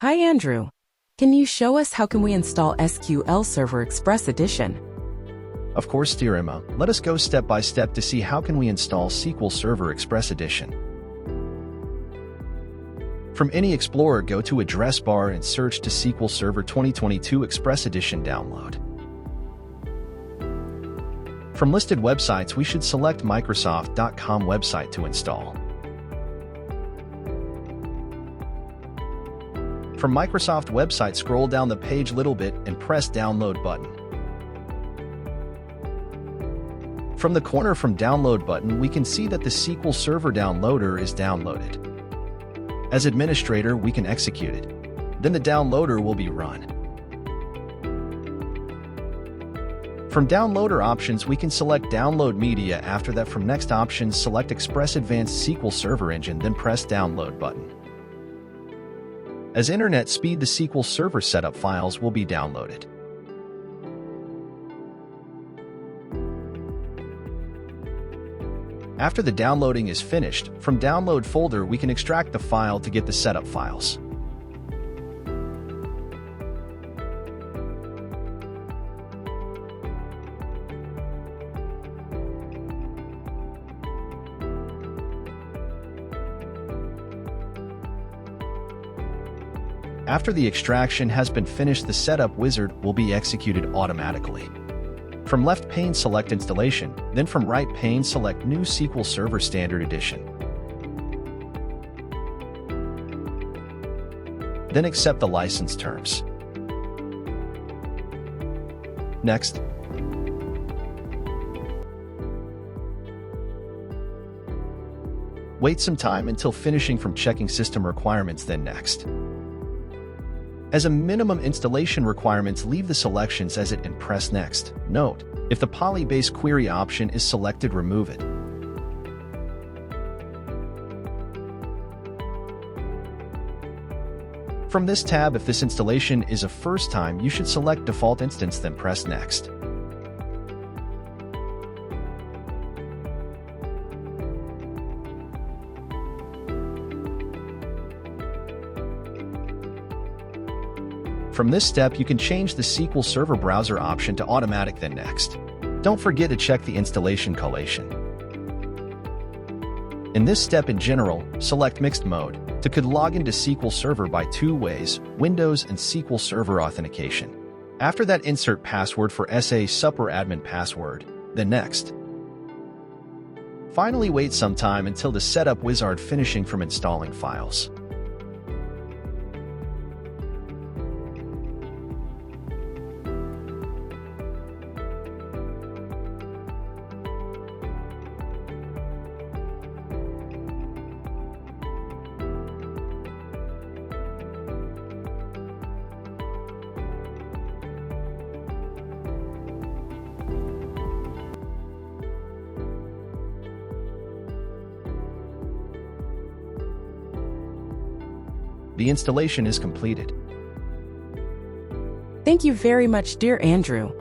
Hi, Andrew. Can you show us how can we install SQL Server Express Edition? Of course, dear Emma. Let us go step by step to see how can we install SQL Server Express Edition. From any Explorer, go to address bar and search to SQL Server 2022 Express Edition download. From listed websites, we should select Microsoft.com website to install. From Microsoft website, scroll down the page little bit and press Download button. From the corner from Download button, we can see that the SQL Server downloader is downloaded. As administrator, we can execute it. Then the downloader will be run. From downloader options, we can select Download Media. After that, from next options, select Express Advanced SQL Server Engine, then press Download button. As internet speed, the SQL Server setup files will be downloaded. After the downloading is finished, from Download folder we can extract the file to get the setup files. After the extraction has been finished, the setup wizard will be executed automatically. From left pane, select Installation, then from right pane, select New SQL Server Standard Edition. Then accept the license terms. Next. Wait some time until finishing from checking system requirements, then Next. As a minimum installation requirements, leave the selections as it and press Next. Note, if the Poly-based query option is selected, remove it. From this tab, if this installation is a first time, you should select Default Instance, then press Next. From this step, you can change the SQL Server browser option to automatic, then Next. Don't forget to check the installation collation. In this step, in general, select Mixed Mode to could log into SQL Server by two ways, Windows and SQL Server authentication. After that, insert password for SA Super admin password, then Next. Finally, wait some time until the setup wizard finishing from installing files. The installation is completed. Thank you very much, dear Andrew.